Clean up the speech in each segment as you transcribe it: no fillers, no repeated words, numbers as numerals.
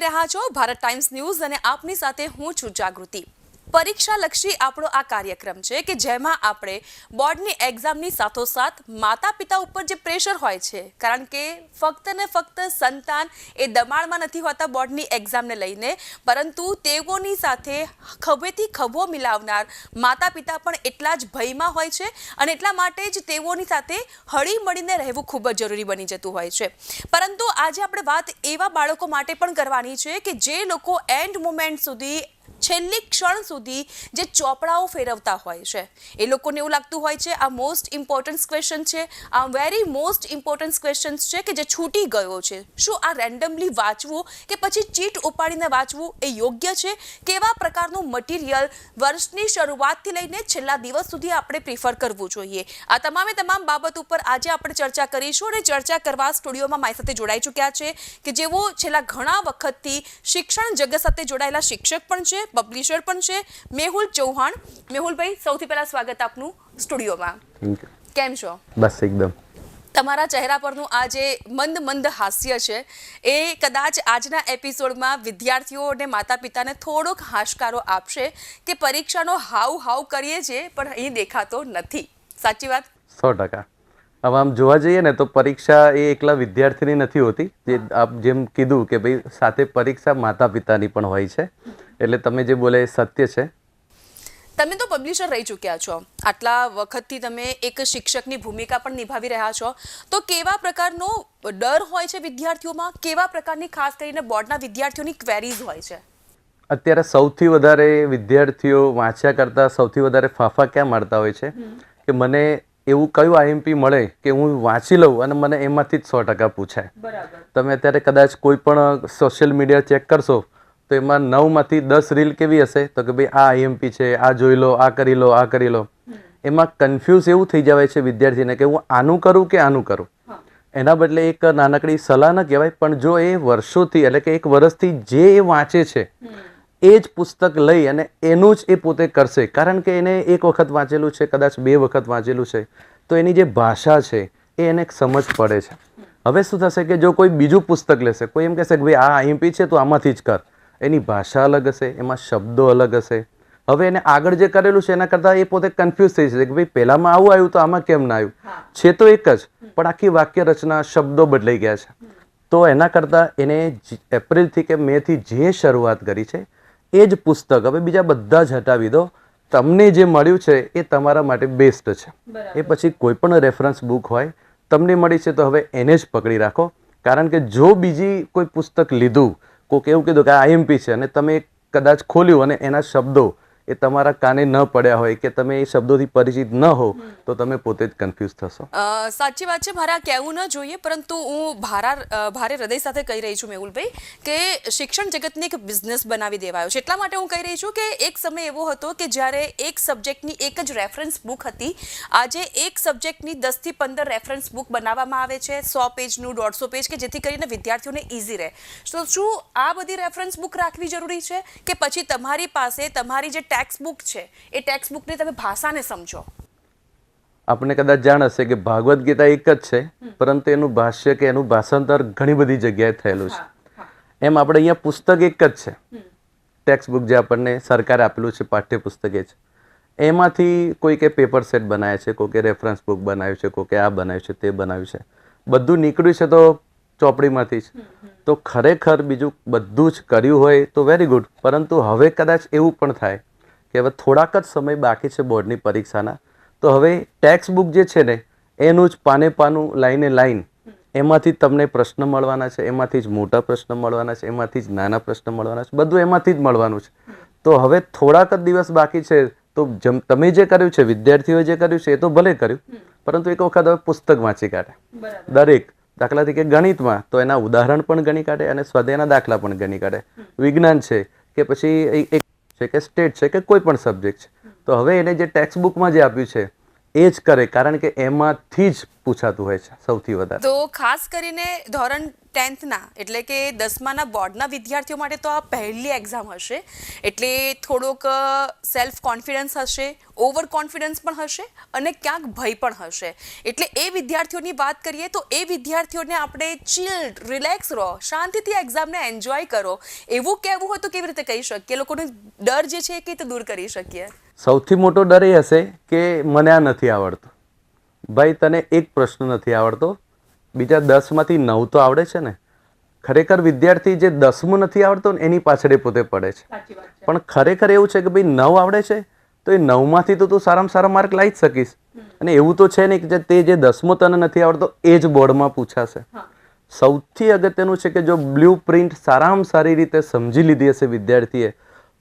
જોઈ રહ્યા છો ભારત ટાઈમ્સ ન્યૂઝ અને આપની સાથે હું છું જાગૃતિ। પરીક્ષાલક્ષી આપણો આ કાર્યક્રમ છે કે જેમાં આપણે બોર્ડની એક્ઝામની સાથોસાથ માતા પિતા ઉપર જે પ્રેશર હોય છે, કારણ કે ફક્ત ને ફક્ત સંતાન એ દબાણમાં નથી હોતા બોર્ડની એક્ઝામને લઈને, પરંતુ તેઓની સાથે ખભેથી ખભો મિલાવનાર માતા પિતા પણ એટલા જ ભયમાં હોય છે અને એટલા માટે જ તેઓની સાથે હળી મળીને રહેવું ખૂબ જ જરૂરી બની જતું હોય છે। પરંતુ આજે આપણે વાત એવા બાળકો માટે પણ કરવાની છે કે જે લોકો એન્ડ મોમેન્ટ સુધી, છેલ્લી ક્ષણ સુધી જે ચોપડાઓ ફેરવતા હોય છે, એ લોકોને એવું લાગતું હોય છે આ મોસ્ટ ઇમ્પોર્ટન્ટ ક્વેશ્ચન છે, આ વેરી મોસ્ટ ઇમ્પોર્ટન્ટ ક્વેશ્ચન છે કે જે છૂટી ગયો છે, શું આ રેન્ડમલી વાંચવું કે પછી ચીટ ઉપાડીને વાંચવું એ યોગ્ય છે? કેવા પ્રકારનું મટીરિયલ વર્ષની શરૂઆતથી લઈને છેલ્લા દિવસ સુધી આપણે પ્રિફર કરવું જોઈએ? આ તમામે તમામ બાબત ઉપર આજે આપણે ચર્ચા કરીશું અને ચર્ચા કરવા સ્ટુડિયોમાં મારી સાથે જોડાઈ ચૂક્યા છે કે જેઓ છેલ્લા ઘણા વખતથી શિક્ષણ જગત સાથે જોડાયેલા શિક્ષક પણ છે, પબ્લિશર પણ છે, મેહુલ ચૌહાણ। મેહુલભાઈ, સૌથી પહેલા સ્વાગત આપનું સ્ટુડિયોમાં। કેમ છો? બસ એકદમ। તમારા ચહેરા પરનું આ જે મંદ મંદ હાસ્ય છે એ કદાચ આજના એપિસોડમાં વિદ્યાર્થીઓ અને માતા પિતાને થોડોક હાશકારો આપશે કે પરીક્ષાનો હાવ કરીએ છીએ પણ અહીં દેખાતો નથી। સાચી વાત? 100%। હવે આમ જોવા જઈએ ને તો પરીક્ષા એ એકલા વિદ્યાર્થીની નથી હોતી, જે આપ જેમ કીધું કે ભાઈ સાથે પરીક્ષા માતા પિતાની પણ હોય છે, એટલે તમે જે બોલે એ સત્ય છે। તમે તો પબ્લિશર રહી ચૂક્યા છો, આટલા વખતથી તમે એક શિક્ષકની ભૂમિકા પણ નિભાવી રહ્યા છો, તો કેવા પ્રકારનો ડર હોય છે વિદ્યાર્થીઓમાં? કેવા પ્રકારની ખાસ કરીને બોર્ડના વિદ્યાર્થીઓની ક્વેરીઝ હોય છે? અત્યારે સૌથી વધારે વિદ્યાર્થીઓ વાંચ્યા કરતા સૌથી વધારે ફાફા ક્યાં મારતા હોય છે કે મને એવું કયું આઈએમપી મળે કે હું વાંચી લઉં અને મને એમાંથી જ 100% પૂછાય। તમે અત્યારે કદાચ કોઈ પણ સોશિયલ મીડિયા ચેક કરશો તો એમાં 9 માંથી 10 રીલ કેવી હશે તો કે ભાઈ આ આઈએમપી છે, આ જોઈ લો, આ કરી લો, આ કરી લો। એમાં કન્ફ્યુઝ એવું થઈ જાય છે વિદ્યાર્થીને કે હું આનું કરું કે આનું કરું। એના બદલે એક નાનકડી સલાહ ન કહેવાય, પણ જો એ વર્ષોથી એટલે કે 1 વર્ષથી જે એ વાંચે છે એ જ પુસ્તક લઈ અને એનું જ એ પોતે કરશે, કારણ કે એને 1 વખત વાંચેલું છે, કદાચ 2 વખત વાંચેલું છે, તો એની જે ભાષા છે એ એને સમજ પડે છે। હવે શું થશે કે જો કોઈ બીજું પુસ્તક લેશે, કોઈ એમ કહેશે કે ભાઈ આ આઈએમપી છે તો આમાંથી જ કર, એની ભાષા અલગ હશે, એમાં શબ્દો અલગ હશે। હવે એને આગળ જે કરેલું છે એના કરતાં એ પોતે કન્ફ્યુઝ થઈ જશે કે ભાઈ પહેલામાં આવું આવ્યું તો આમાં કેમ ના આવ્યું? છે તો એક જ, પણ આખી વાક્ય રચના, શબ્દો બદલાઈ ગયા છે। તો એના કરતાં એને એપ્રિલથી કે મેથી જે શરૂઆત કરી છે એ જ પુસ્તક હવે બીજા બધા જ હટાવી દો, તમને જે મળ્યું છે એ તમારા માટે બેસ્ટ છે। એ પછી કોઈ પણ રેફરન્સ બુક હોય તમને મળી છે તો હવે એને જ પકડી રાખો, કારણ કે જો બીજી કોઈ પુસ્તક લીધું, કોઈક એવું કીધું કે આ આઈએમપી છે અને તમે કદાચ ખોલ્યું અને એના શબ્દો એ તમારા કાને ન પડ્યા હોય કે તમે એ શબ્દોથી પરિચિત ન હો તો તમે પોતે જ કન્ફ્યુઝ થશો। સાચી વાત છે, મારે આ કહેવું ન જોઈએ, પરંતુ હું ભારે હૃદય સાથે કહી રહી છું મેહુલભાઈ કે શિક્ષણ જગતને એક બિઝનેસ બનાવી દેવાયો છે। એટલા માટે હું કહી રહી છું કે એક સમય એવો હતો કે જ્યારે એક સબ્જેક્ટની એક જ રેફરન્સ બુક હતી, આજે એક સબ્જેક્ટની 10 થી 15 રેફરન્સ બુક બનાવવામાં આવે છે, 100 પેજનું, 150 પેજ, કે જેથી કરીને વિદ્યાર્થીઓને ઇઝી રહે। તો શું આ બધી રેફરન્સ બુક રાખવી જરૂરી છે કે પછી તમારી પાસે તમારી જે ટેક્સ્ટ બુક છે એ ટેક્સ્ટ બુકની તમે ભાષાને સમજો? આપણે કદાચ જાણ હશે કે ભાગવત ગીતા એક જ છે, પરંતુ એનું ભાષ્ય કે એનું ભાષાંતર ઘણી બધી જગ્યાએ થયેલું છે। એમ આપણે અહીંયા પુસ્તક એક જ છે, ટેક્સ્ટ બુક જે આપણને સરકારે આપેલું છે, પાઠ્યપુસ્તક એ છે। એમાંથી કોઈકે પેપર સેટ બનાવ્યા છે, કોઈકે રેફરન્સ બુક બનાવ્યું છે, કોઈકે આ બનાવ્યું છે, તે બનાવ્યું છે, બધું નીકળ્યું છે તો ચોપડીમાંથી જ। તો ખરેખર બીજું બધું જ કર્યું હોય તો વેરી ગુડ, પરંતુ હવે કદાચ એવું પણ થાય કે હવે થોડાક જ સમય બાકી છે બોર્ડની પરીક્ષાના, તો હવે ટેક્સ્ટ બુક જે છે ને એનું જ પાનું લાઈન એમાંથી તમને પ્રશ્ન મળવાના છે, એમાંથી જ મોટા પ્રશ્ન મળવાના છે, એમાંથી જ નાના પ્રશ્ન મળવાના છે, બધું એમાંથી જ મળવાનું છે। તો હવે થોડાક જ દિવસ બાકી છે તો તમે જે કર્યું છે, વિદ્યાર્થીઓએ જે કર્યું છે એ તો ભલે કર્યું, પરંતુ એક વખત હવે પુસ્તક વાંચી કાઢે દરેક। દાખલા તરીકે ગણિતમાં તો એના ઉદાહરણ પણ ગણી કાઢે અને સ્વાધ્યાયના દાખલા પણ ગણી કાઢે, વિજ્ઞાન છે કે પછી એક છે કે સ્ટેટ છે કે કોઈ પણ સબ્જેક્ટ છે, તો હવે એને જે ટેક્સ્ટ બુકમાં જે આપ્યું છે એ જ કરે, કારણ કે એમાંથી જ પૂછાતું હોય છે સૌથી વધારે. તો ખાસ કરીને ધોરણ 10થના એટલે કે 10માના બોર્ડના વિદ્યાર્થીઓ માટે તો આ પહેલી એક્ઝામ હશે, એટલે થોડોક સેલ્ફ કોન્ફિડન્સ હશે, ઓવર કોન્ફિડન્સ પણ હશે અને ક્યાંક ભય પણ હશે. એટલે એ વિદ્યાર્થીઓની વાત કરીએ તો એ વિદ્યાર્થીઓને આપણે ચિલ્ડ, રિલેક્સ રહો, શાંતિથી એક્ઝામને એન્જોય કરો એવું કહેવું હોય તો કેવી રીતે કહી શકીએ? લોકોનો ડર જે છે એ કઈ રીતે દૂર કરી શકીએ? સૌથી મોટો ડર એ હશે કે મને આ નથી આવડતું. ભાઈ, તને એક પ્રશ્ન નથી આવડતો, બીજા 10માંથી 9 તો આવડે છે ને. ખરેખર વિદ્યાર્થી જે 10મું નથી આવડતો ને એની પાછળ એ પોતે પડે છે. પણ ખરેખર એવું છે કે ભાઈ 9 આવડે છે તો એ 9માંથી તો તું સારામાં સારા માર્ક લાવી જ શકીશ. અને એવું તો છે નહીં કે તે જે 10મો તને નથી આવડતો એ જ બોર્ડમાં પૂછાશે. સૌથી અગત્યનું છે કે જો બ્લુ પ્રિન્ટ સારામાં સારી રીતે સમજી લીધી હશે વિદ્યાર્થીએ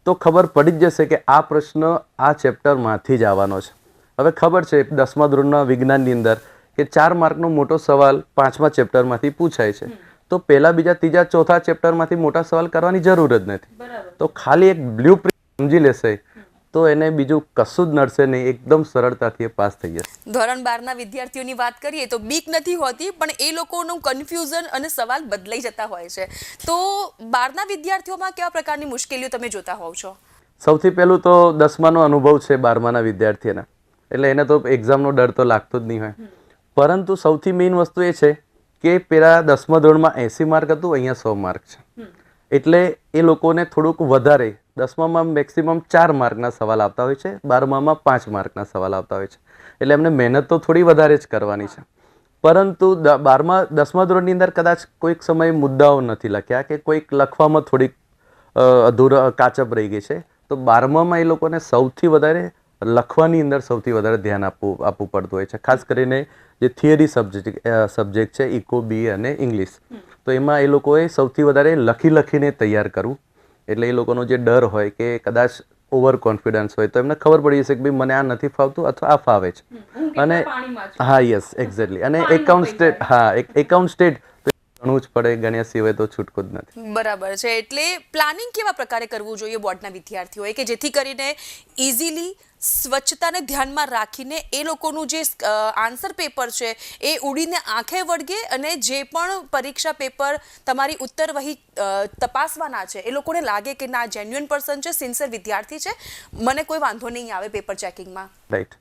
તો ખબર પડી જ જશે કે આ પ્રશ્ન આ ચેપ્ટરમાંથી જ આવવાનો છે. હવે ખબર છે 10મા ધોરણના વિજ્ઞાનની અંદર કે 4 માર્કનો મોટો સવાલ 5મા ચેપ્ટરમાંથી પૂછાય છે, તો પહેલા, બીજા, ત્રીજા, ચોથા ચેપ્ટરમાંથી મોટા સવાલ કરવાની જરૂર જ નથી. તો ખાલી એક બ્લુ પ્રિન્ટ સમજી લેશે તો એને બીજું કશું જ નડશે નહીં, એકદમ સરળતાથી એ પાસ થઈ જશે. ધોરણ 12ના વિદ્યાર્થીઓની વાત કરીએ તો બીક નથી હોતી, પણ એ લોકોનું કન્ફ્યુઝન અને સવાલ બદલાઈ જતા હોય છે. તો 12ના વિદ્યાર્થીઓમાં કેવા પ્રકારની મુશ્કેલીઓ તમે જોતા હોવ છો? સૌથી પહેલું તો 10માનો અનુભવ છે 12માના વિદ્યાર્થીને, એટલે એને તો એક્ઝામનો ડર તો લાગતો જ નહીં હોય. પરંતુ સૌથી મેઇન વસ્તુ એ છે કે પેલા 10મા ધોરણમાં 80 માર્ક હતું, અહીંયા 100 માર્ક છે. એટલે એ લોકોને થોડુંક વધારે, 10મામાં મેક્સિમમ 4 માર્કના સવાલ આવતા હોય છે, 12મામાં 5 માર્કના સવાલ આવતા હોય છે. એટલે એમને મહેનત તો થોડી વધારે જ કરવાની છે. પરંતુ 10મા ધોરણની અંદર કદાચ કોઈક સમયે મુદ્દાઓ નથી લખ્યા કે કોઈક લખવામાં થોડીક કાચપ રહી ગઈ છે, તો 12મામાં એ લોકોને સૌથી વધારે લખવાની અંદર સૌથી વધારે ધ્યાન આપવું પડતું હોય છે. ખાસ કરીને જે થિયરી સબ્જેક્ટ છે, ઇકો, બી અને ઇંગ્લિશ, તો એમાં એ લોકોએ સૌથી વધારે લખીને તૈયાર કરવું. એટલે એ લોકોનો જે ડર હોય કે કદાચ ઓવર કોન્ફિડન્સ હોય તો એમને ખબર પડી જશે કે ભાઈ મને આ નથી ફાવતું અથવા આ ફાવે છે. અને હા, યસ, એક્ઝેક્ટલી. અને એકાઉન્ટ સ્ટેટ ગણવું જ પડે, ગણ્યા સિવાય તો છૂટકો જ નથી. બરાબર છે. એટલે પ્લાનિંગ કેવા પ્રકારે કરવું જોઈએ બોર્ડના વિદ્યાર્થીઓએ કે જેથી કરીને ઇઝીલી સ્વચ્છતાને ધ્યાનમાં રાખીને એ લોકોનું જે આન્સર પેપર છે એ ઉડીને આંખે વળગે અને જે પણ પરીક્ષા પેપર તમારી ઉત્તરવહી તપાસવાના છે એ લોકોને લાગે કે ના, જેન્યુઅન પર્સન છે, સિન્સિયર વિદ્યાર્થી છે, મને કોઈ વાંધો નહીં આવે પેપર ચેકિંગમાં. રાઈટ.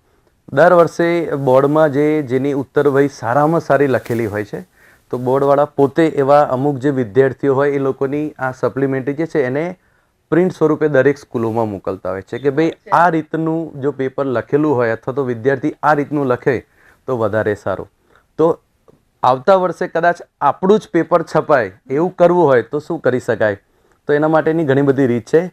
દર વર્ષે બોર્ડમાં જેની ઉત્તરવહી સારામાં સારી લખેલી હોય છે, તો બોર્ડવાળા પોતે એવા અમુક જે વિદ્યાર્થીઓ હોય એ લોકોની આ સપ્લિમેન્ટરી જે છે એને પ્રિન્ટ સ્વરૂપે દરેક સ્કૂલોમાં મોકલતા હોય છે કે ભાઈ આ રીતનું જો પેપર લખેલું હોય અથવા તો વિદ્યાર્થી આ રીતનું લખે તો વધારે સારું. તો આવતા વર્ષે કદાચ આપણું જ પેપર છપાય એવું કરવું હોય તો શું કરી શકાય? તો એના માટેની ઘણી બધી રીત છે.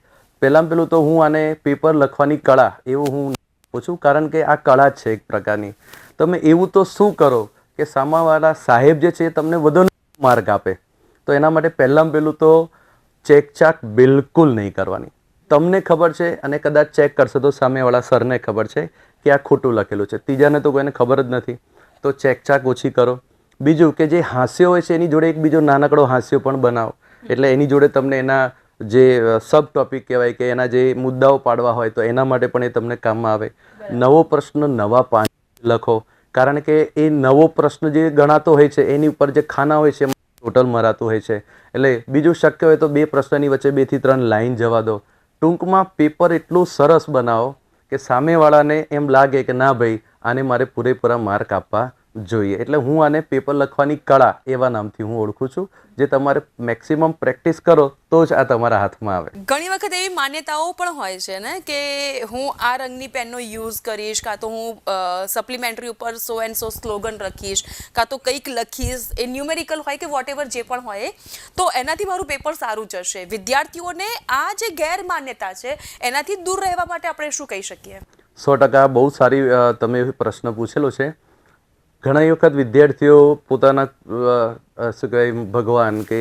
પહેલું તો હું આને પેપર લખવાની કળા એવું હું પૂછું, કારણ કે આ કળા જ છે એક પ્રકારની. તમે એવું તો શું કરો કે સામાવાળા સાહેબ જે છે એ તમને વધુ માર્ક આપે? તો એના માટે પહેલું તો ચેકચાક બિલકુલ નહીં કરવાની. તમને ખબર છે અને કદાચ ચેક કરશે તો સામેવાળા સરને ખબર છે કે આ ખોટું લખેલું છે, ત્રીજાને તો કોઈને ખબર જ નથી. તો ચેકચાક ઓછી કરો. બીજું કે જે હાસ્યો હોય છે એની જોડે એક બીજો નાનકડો હાસ્યો પણ બનાવો, એટલે એની જોડે તમને એના જે સબ ટોપિક કહેવાય કે એના જે મુદ્દાઓ પાડવા હોય તો એના માટે પણ એ તમને કામમાં આવે. નવો પ્રશ્ન નવા 5 લખો, કારણ કે એ નવો પ્રશ્ન જે ગણાતો હોય છે એની ઉપર જે ખાના હોય છે ટોટલ મરાતું હોય છે. એટલે બીજું શક્ય હોય તો 2 પ્રશ્નની વચ્ચે 2 થી 3 લાઈન જવા દો. ટૂંકમાં પેપર એટલું સરસ બનાવો કે સામેવાળાને એમ લાગે કે ના ભાઈ, આને મારે પૂરેપૂરા માર્ક આપવા જોઈએ. એટલે હું આને પેપર લખવાની કળા એવા નામથી હું ઓળખું છું, જે તમારે મેક્સિમમ પ્રેક્ટિસ કરો તો જ આ તમારા હાથમાં આવે. ઘણી વખત એવી માન્યતાઓ પણ હોય છે ને કે હું આ રંગની પેનનો યુઝ કરીશ, કાં તો હું સપ્લિમેન્ટરી ઉપર સો એન્ડ સો સ્લોગન રાખીશ, કાં તો કંઈક લખીશ, એ ન્યુમેરિકલ હોય કે વોટ એવર જે પણ હોય, તો એનાથી મારું પેપર સારું જશે. વિદ્યાર્થીઓને આ જે ગેરમાન્યતા છે એનાથી દૂર રહેવા માટે આપણે શું કહી શકીએ? 100% બહુ સારી તમે પ્રશ્ન પૂછેલો છે. ઘણી વખત વિદ્યાર્થીઓ પોતાના શું કહેવાય ભગવાન કે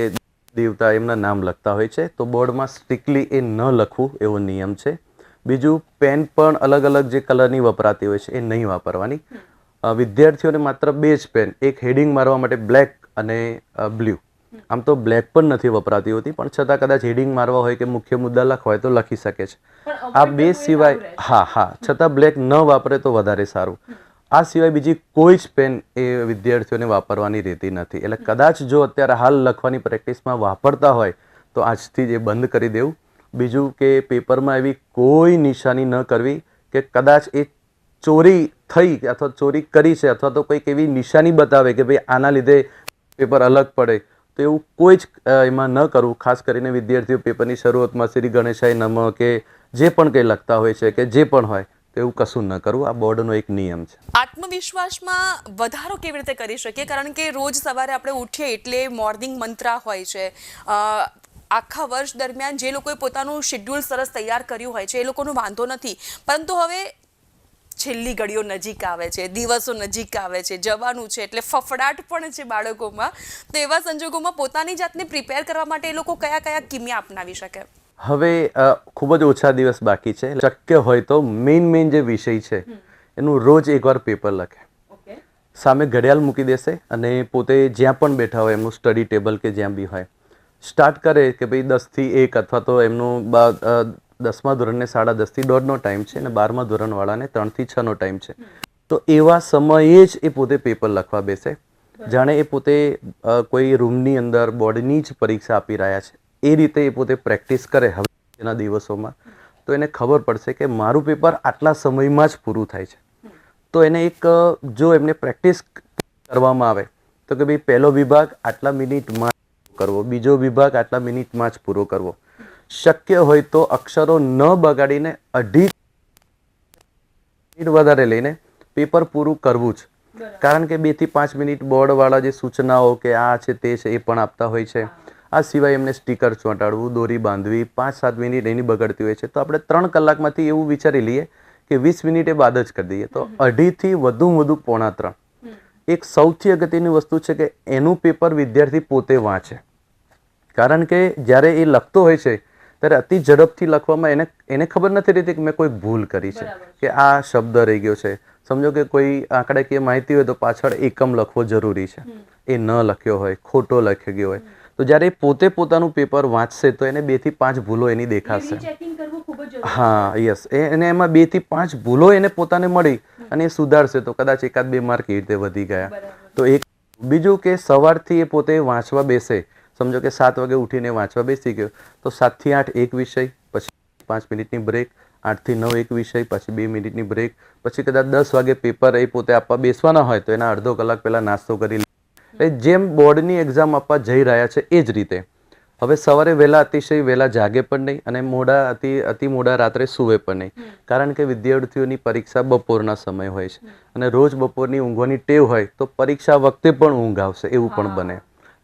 દેવતા એમના નામ લખતા હોય છે, તો બોર્ડમાં સ્ટ્રિક્ટલી એ ન લખવું એવો નિયમ છે. બીજું, પેન પણ અલગ અલગ જે કલરની વપરાતી હોય છે એ નહીં વાપરવાની. વિદ્યાર્થીઓને માત્ર 2 જ પેન, એક હેડિંગ મારવા માટે બ્લેક અને બ્લુ. આમ તો બ્લેક પણ નથી વપરાતી હોતી, પણ છતાં કદાચ હેડિંગ મારવા હોય કે મુખ્ય મુદ્દા લખવા હોય તો લખી શકે છે. આ 2 સિવાય છતાં બ્લેક ન વાપરે તો વધારે સારું. આ સિવાય બીજી કોઈ જ પેન એ વિદ્યાર્થીઓને વાપરવાની રહેતી નથી. એટલે કદાચ જો અત્યારે હાલ લખવાની પ્રેક્ટિસમાં વાપરતા હોય તો આજથી જ એ બંધ કરી દેવું. બીજું કે પેપરમાં એવી કોઈ નિશાની ન કરવી કે કદાચ એ ચોરી થઈ અથવા ચોરી કરી છે અથવા તો કોઈક એવી નિશાની બતાવે કે ભાઈ આના લીધે પેપર અલગ પડે, તો એવું કોઈ જ એમાં ન કરવું. ખાસ કરીને વિદ્યાર્થીઓ પેપરની શરૂઆતમાં શ્રી ગણેશાય નમઃ કે જે પણ કંઈ લખતા હોય છે કે જે પણ હોય તો એવું કશું ન કરવું. આ બોર્ડનો એક નિયમ છે. આત્મવિશ્વાસમાં વધારો કેવી રીતે કરી શકીએ? કારણ કે રોજ સવારે આપણે ઉઠીએ એટલે મોર્નિંગ મંત્રા હોય છે. આખા વર્ષ દરમિયાન જે લોકોએ પોતાનું શેડ્યુલ સરસ તૈયાર કર્યું હોય છે એ લોકોનો વાંધો નથી, પરંતુ હવે છેલ્લી ઘડીઓ નજીક આવે છે, દિવસો નજીક આવે છે, જવાનું છે એટલે ફફડાટ પણ છે બાળકોમાં. તો એવા સંજોગોમાં પોતાની જાતને પ્રિપેર કરવા માટે એ લોકો કયા કયા કિમિયા અપનાવી શકે? હવે ખૂબ જ ઓછા દિવસ બાકી છે. શક્ય હોય તો મેઇન જે વિષય છે એનું રોજ એકવાર પેપર લખે, સામે ઘડિયાળ મૂકી દેશે અને પોતે જ્યાં પણ બેઠા હોય એમનું સ્ટડી ટેબલ કે જ્યાં બી હોય સ્ટાર્ટ કરે કે ભાઈ 10 થી 1 અથવા તો એમનું 10મા ધોરણને 10:30 થી 1:30નો ટાઈમ છે અને 12મા ધોરણવાળાને 3 થી 6નો ટાઈમ છે. તો એવા સમયે જ એ પોતે પેપર લખવા બેસે, જાણે એ પોતે કોઈ રૂમની અંદર બોર્ડની જ પરીક્ષા આપી રહ્યા છે. એ રીતે એ પોતે પ્રેક્ટિસ કરે હવે એના દિવસોમાં, તો એને ખબર પડશે કે મારું પેપર આટલા સમયમાં જ પૂરું થાય છે. તો એને એક જો એમને પ્રેક્ટિસ કરવામાં આવે તો કે ભાઈ પહેલો વિભાગ આટલા મિનિટમાં કરવો, બીજો વિભાગ આટલા મિનિટમાં જ પૂરો કરવો. શક્ય હોય તો અક્ષરો ન બગાડીને 2.5 મિનિટ વધારે લઈને પેપર પૂરું કરવું જ. કારણ કે 2 થી 5 મિનિટ બોર્ડવાળા જે સૂચનાઓ કે આ છે તે છે એ પણ આપતા હોય છે. આ સિવાય એમને સ્ટીકર ચોંટાડવું, દોરી બાંધવી 5-7 મિનિટ એની બગડતી હોય છે. તો આપણે 3 કલાકમાંથી એવું વિચારી લઈએ કે 20 મિનિટે બાદ જ કરી દઈએ, તો 2.5 થી વધુ 2.75. એક સૌથી અગત્યની વસ્તુ છે કે એનું પેપર વિદ્યાર્થી પોતે વાંચે. કારણ કે જ્યારે એ લખતો હોય છે ત્યારે અતિ ઝડપથી લખવામાં એને ખબર નથી રહેતી કે મેં કોઈ ભૂલ કરી છે, કે આ શબ્દ રહી ગયો છે. સમજો કે કોઈ આંકડાકીય માહિતી હોય તો પાછળ એકમ લખવો જરૂરી છે, એ ન લખ્યો હોય, ખોટો લખી ગયો હોય, તો જ્યારે પોતે પોતાનું પેપર વાંચશે તો એને 2 થી 5 ભૂલો એની દેખાશે. હા, યસ, એને એમાં 2 થી 5 ભૂલો એને પોતાને મળી અને એ સુધારશે તો કદાચ 1-2 માર્ક એ રીતે વધી ગયા. તો એક બીજું કે સવારથી એ પોતે વાંચવા બેસે, સમજો કે 7 વાગે ઉઠીને વાંચવા બેસી ગયો તો 7 થી 8 એક વિષય, પછી 5 મિનિટની બ્રેક, 8 થી 9 એક વિષય, પછી 2 મિનિટની બ્રેક, પછી કદાચ 10 વાગે પેપર એ પોતે આપવા બેસવાના હોય તો એના અડધો કલાક પહેલા નાસ્તો કરી લે. જેમ બોર્ડની એક્ઝામ આપવા જઈ રહ્યા છે એ જ રીતે હવે સવારે વહેલા અતિશય વહેલા જાગે પણ નહીં અને અતિ મોડા રાત્રે સૂવે પણ નહીં. કારણ કે વિદ્યાર્થીઓની પરીક્ષા બપોરના સમય હોય છે અને રોજ બપોરની ઊંઘવાની ટેવ હોય તો પરીક્ષા વખતે પણ ઊંઘ આવશે એવું પણ બને.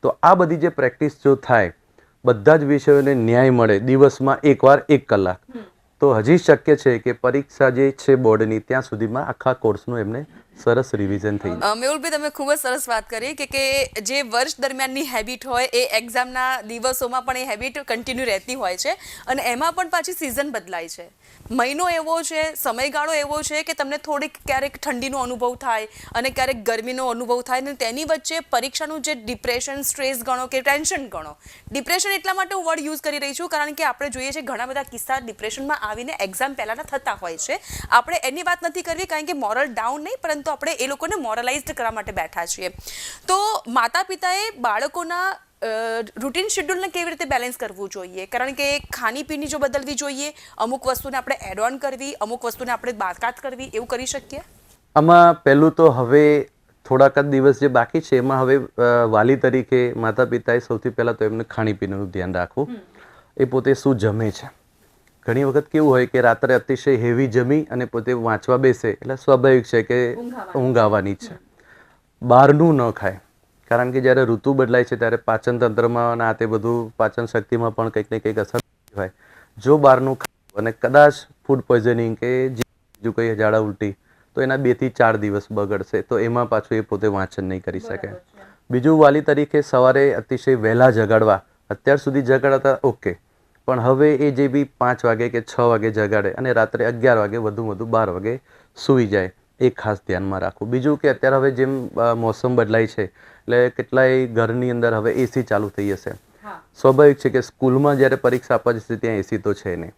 તો આ બધી જે પ્રેક્ટિસ જો થાય, બધા જ વિષયોને ન્યાય મળે દિવસમાં એકવાર 1 કલાક, તો હજી શક્ય છે કે પરીક્ષા જે છે બોર્ડની ત્યાં સુધીમાં આખા કોર્સનું એમને સરસ રિવિઝન થઈ જાય. મેહુલભાઈ, તમે ખૂબ જ સરસ વાત કરી કે જે વર્ષ દરમિયાનની હેબિટ હોય એ એક્ઝામના દિવસોમાં પણ એ હેબિટ કન્ટિન્યુ રહેતી હોય છે અને એમાં પણ પાછી સિઝન બદલાય છે. મહિનો એવો છે, સમયગાળો એવો છે કે તમને થોડીક ક્યારેક ઠંડીનો અનુભવ થાય અને ક્યારેક ગરમીનો અનુભવ થાય અને તેની વચ્ચે પરીક્ષાનું જે ડિપ્રેશન, સ્ટ્રેસ ગણો કે ટેન્શન ગણો. ડિપ્રેશન એટલા માટે હું વર્ડ યુઝ કરી રહી છું કારણ કે આપણે જોઈએ છે ઘણા બધા કિસ્સા ડિપ્રેશનમાં આવીને એક્ઝામ પહેલાંના થતા હોય છે. આપણે એની વાત નથી કરવી કારણ કે મોરલ ડાઉન નહીં, પરંતુ આપણે એ લોકોને મોરલાઇઝડ કરવા માટે બેઠા છીએ. તો માતા પિતાએ બાળકોના રૂટીન શેડ્યુલને કેવી રીતે બેલેન્સ કરવું જોઈએ? કારણ કે ખાણીપીણી જો બદલવી જોઈએ, અમુક વસ્તુને આપણે એડ ઓન કરવી, અમુક વસ્તુને આપણે બાકાત કરવી, એવું કરી શકીએ? આમાં પહેલું તો હવે થોડાક જ દિવસ જે બાકી છે એમાં હવે વાલી તરીકે માતા પિતાએ સૌથી પહેલાં તો એમને ખાણીપીણીનું ધ્યાન રાખવું. એ પોતે શું જમે છે. ઘણી વખત કેવું હોય કે રાત્રે અતિશય હેવી જમી અને પોતે વાંચવા બેસે એટલે સ્વાભાવિક છે કે ઊંઘ આવવાની જ છે. બહારનું ન ખાય, કારણ કે જ્યારે ઋતુ બદલાય છે ત્યારે પાચન તંત્રમાં અને આ તે બધું પાચન શક્તિમાં પણ કંઈક ને કંઈક અસર હોય. જો બહારનું ખાય અને કદાચ ફૂડ પોઈઝનિંગ કે બીજું કંઈ ઝાડા ઉલટી તો એના 2 થી 4 દિવસ બગડશે, તો એમાં પાછું એ પોતે વાંચન નહીં કરી શકે. બીજું, વાલી તરીકે સવારે અતિશય વહેલા જગાડવા. અત્યાર સુધી જગાડતા ઓકે, પણ હવે એ જે બી 5 વાગે કે 6 વાગે જગાડે અને રાત્રે 11 વાગે વધુ 12 વાગે સૂઈ જાય, એ ખાસ ધ્યાનમાં રાખવું. બીજું કે અત્યારે હવે જેમ મોસમ બદલાય છે એટલે કેટલાય ઘરની અંદર હવે એસી ચાલુ થઈ જશે, સ્વાભાવિક છે કે સ્કૂલમાં જ્યારે પરીક્ષા આપવા જશે ત્યાં એસી તો છે નહીં,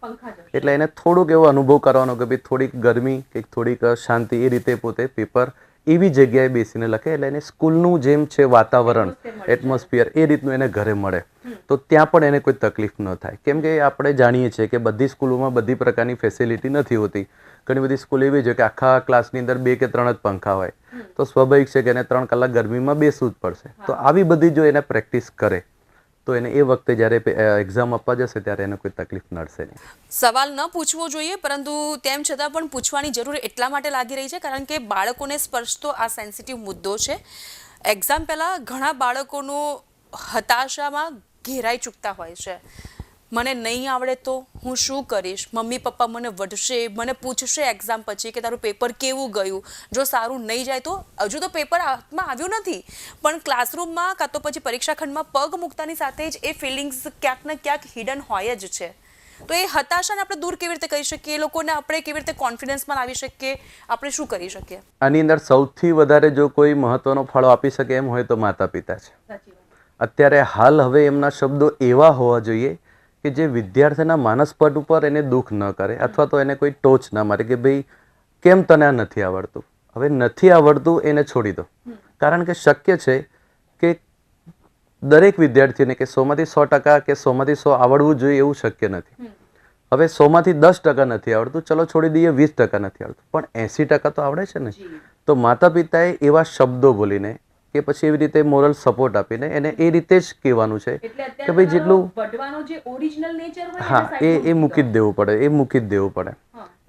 એટલે એને થોડુંક એવો અનુભવ કરવાનો કે ભાઈ થોડીક ગરમી કે થોડીક શાંતિ એ રીતે પોતે પેપર એવી જગ્યાએ બેસીને લખે એટલે એને સ્કૂલનું જેમ છે વાતાવરણ એટમોસ્ફિયર એ રીતનું એને ઘરે મળે તો ત્યાં પણ એને કોઈ તકલીફ ન થાય. કેમ કે આપણે જાણીએ છીએ કે બધી સ્કૂલોમાં બધી પ્રકારની ફેસિલિટી નથી હોતી. ઘણી બધી સ્કૂલ એવી છે કે આખા ક્લાસની અંદર 2 કે 3 જ પંખા હોય, તો સ્વાભાવિક છે કે એને 3 કલાક ગરમીમાં બેસવું જ પડશે. તો આવી બધી જો એને પ્રેક્ટિસ કરે તો એને એ વખતે જ્યારે એક્ઝામ આપવા જશે ત્યારે એને કોઈ તકલીફ નડશે નહીં. સવાલ ન પૂછવો જોઈએ, પરંતુ તેમ છતાં પણ પૂછવાની જરૂર એટલા માટે લાગી રહી છે કારણ કે બાળકોને સ્પર્શતો આ સેન્સિટિવ મુદ્દો છે. એક્ઝામ પહેલાં ઘણા બાળકોનો હતાશામાં ઘેરાઈ ચૂકતા હોય છે. મને નહીં આવડે તો હું શું કરીશ, મમ્મી પપ્પા મને વઢશે, મને પૂછશે એક્ઝામ પછી કે તારું પેપર કેવું ગયું, જો સારું નહીં જાય તો. હજુ તો પેપર હાથમાં આવ્યું નથી, પણ ક્લાસરૂમમાં કાં તો પછી પરીક્ષા ખંડમાં પગ મૂકતાની સાથે જ એ ફિલિંગ્સ ક્યાંક ને ક્યાંક હિડન હોય જ છે. તો એ હતાશાને આપણે દૂર કેવી રીતે કરી શકીએ, એ લોકોને આપણે કેવી રીતે કોન્ફિડન્સમાં લાવી શકીએ, આપણે શું કરી શકીએ? આની અંદર સૌથી વધારે જો કોઈ મહત્વનો ફાળો આપી શકે એમ હોય તો માતા પિતા છે. અત્યારે હાલ હવે એમના શબ્દો એવા હોવા જોઈએ કે જે વિદ્યાર્થીના માનસપટ ઉપર એને દુઃખ ન કરે અથવા તો એને કોઈ ટોચ ના મારે કે ભાઈ કેમ તને આ નથી આવડતું. હવે નથી આવડતું એને છોડી દો, કારણ કે શક્ય છે કે દરેક વિદ્યાર્થીને કે 100માંથી 100% કે 100માંથી 100 આવડવું જોઈએ એવું શક્ય નથી. હવે 100માંથી 10% નથી આવડતું, ચલો છોડી દઈએ 20% નથી આવડતું, પણ 80% તો આવડે છે ને. તો માતા પિતાએ એવા શબ્દો બોલીને કે પછી એવી રીતે મોરલ સપોર્ટ આપીને એને એ રીતે જ કહેવાનું છે કે ભાઈ જેટલું એ મૂકી જ દેવું પડે, એ મૂકી જ દેવું પડે.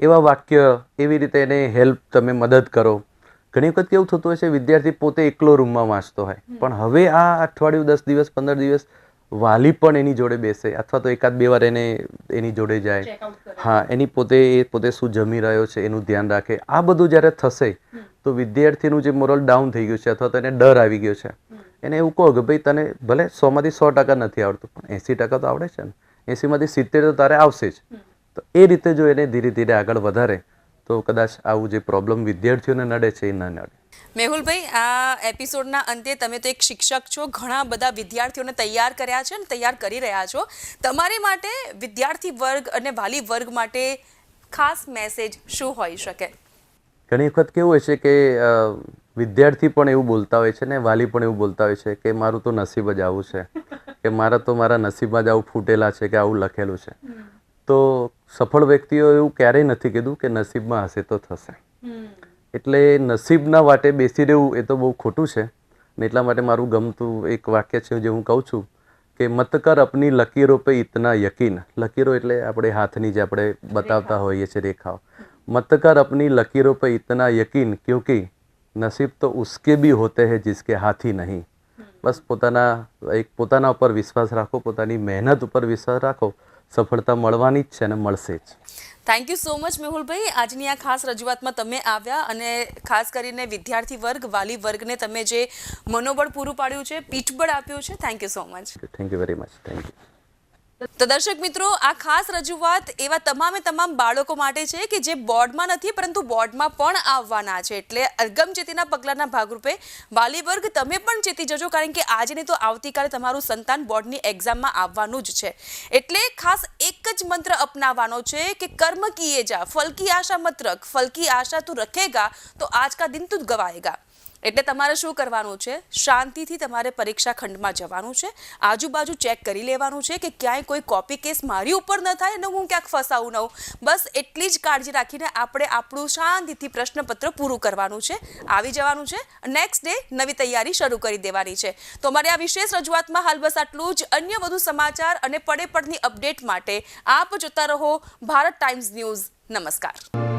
એવા વાક્ય એવી રીતે એને હેલ્પ તમે મદદ કરો. ઘણી વખત કેવું થતું હોય છે વિદ્યાર્થી પોતે એકલો રૂમમાં વાંચતો હોય, પણ હવે આ અઠવાડિયું 10 દિવસ 15 દિવસ વાલી પણ એની જોડે બેસે અથવા તો 1-2 વાર એને એની જોડે જાય, હા એની પોતે શું જમી રહ્યો છે એનું ધ્યાન રાખે. આ બધું જ્યારે થશે તો વિદ્યાર્થીનું જે મોરલ ડાઉન થઈ ગયું છે અથવા તો એને ડર આવી ગયો છે, એને એવું કહો કે ભાઈ તને ભલે 100માંથી 100% નથી આવડતું પણ 80% તો આવડે છે ને, 80માંથી 70 તો તારે આવશે જ. તો એ રીતે જો એને ધીરે ધીરે આગળ વધારે તો કદાચ આવું જે પ્રોબ્લેમ વિદ્યાર્થીઓને નડે છે એ ન નડે. મેહુલભાઈ, આ એપિસોડના અંતે તમે તો એક શિક્ષક છો, ઘણા બધા વિદ્યાર્થીઓને તૈયાર કર્યા છે અને તૈયાર કરી રહ્યા છો. તમારી માટે વિદ્યાર્થી વર્ગ અને વાલી વર્ગ માટે ખાસ મેસેજ શું હોઈ શકે? ઘણી વખત કેવું હોય છે કે વિદ્યાર્થી પણ એવું બોલતા હોય છે ને વાલી પણ એવું બોલતા હોય છે કે મારું તો નસીબ જ આવું છે, કે મારા નસીબમાં જ આવું ફૂટેલા છે કે આવું લખેલું છે. તો સફળ વ્યક્તિઓ એવું ક્યારેય નથી કીધું કે નસીબમાં હશે તો થશે. એટલે નસીબના વાટે બેસી રહેવું એ તો બહુ ખોટું છે ને. એટલા માટે મારું ગમતું એક વાક્ય છે જે હું કહું છું કે મત કર અપની લકીરો પે ઇતના યકીન. લકીરો એટલે આપણે હાથની જે આપણે બતાવતા હોઈએ છીએ રેખાઓ. मत कर अपनी लकीरों पे इतना यकीन क्योंकि नसीब तो उसके भी होते हैं जिसके हाथ ही नहीं. बस પોતાના ઉપર વિશ્વાસ રાખો, પોતાની મહેનત ઉપર વિશ્વાસ રાખો, સફળતા મળવાની જ છે અને મળશે જ. થેન્ક યુ સો મચ મેહુલભાઈ, આજની આ ખાસ રજૂઆતમાં તમે આવ્યા અને ખાસ કરીને વિદ્યાર્થી વર્ગ વાલી વર્ગને તમે જે મનોબળ પૂરું પાડ્યું છે, પીઠબળ આપ્યું છે. Thank you so much. Thank you very much. Thank you. તો દર્શક મિત્રો, આ ખાસ રજૂઆત એવા તમામ બાળકો માટે છે કે જે બોર્ડમાં નથી પરંતુ બોર્ડમાં પણ આવવાના છે. એટલે અગમચેતીના પગલાંના ભાગરૂપે વાલી વર્ગ તમે પણ ચેતી જજો, કારણ કે આજે નહીં તો આવતીકાલે તમારું સંતાન બોર્ડની એક્ઝામમાં આવવાનું જ છે. એટલે ખાસ એક જ મંત્ર અપનાવવાનો છે કે કર્મ કિએ જા, ફલ કી આશા મત રખ, ફલ કી આશા તું રખેગા તો આજ કા દિન તું ગવાએગા. એટલે તમારે શું કરવાનું છે, શાંતિથી તમારે પરીક્ષા ખંડમાં જવાનું છે, આજુબાજુ ચેક કરી લેવાનું છે કે ક્યાંય કોઈ કોપી કેસ મારી ઉપર ન થાય અને હું ક્યાંક ફસાવું ન હોઉં. બસ એટલી જ કાળજી રાખીને આપણે આપણું શાંતિથી પ્રશ્નપત્ર પૂરું કરવાનું છે, આવી જવાનું છે, નેક્સ્ટ ડે નવી તૈયારી શરૂ કરી દેવાની છે. તો અમારે આ વિશેષ રજૂઆતમાં હાલ બસ આટલું જ. અન્ય વધુ સમાચાર અને પડે પડની અપડેટ માટે આપ જોતા રહો ભારત ટાઈમ્સ ન્યૂઝ. નમસ્કાર.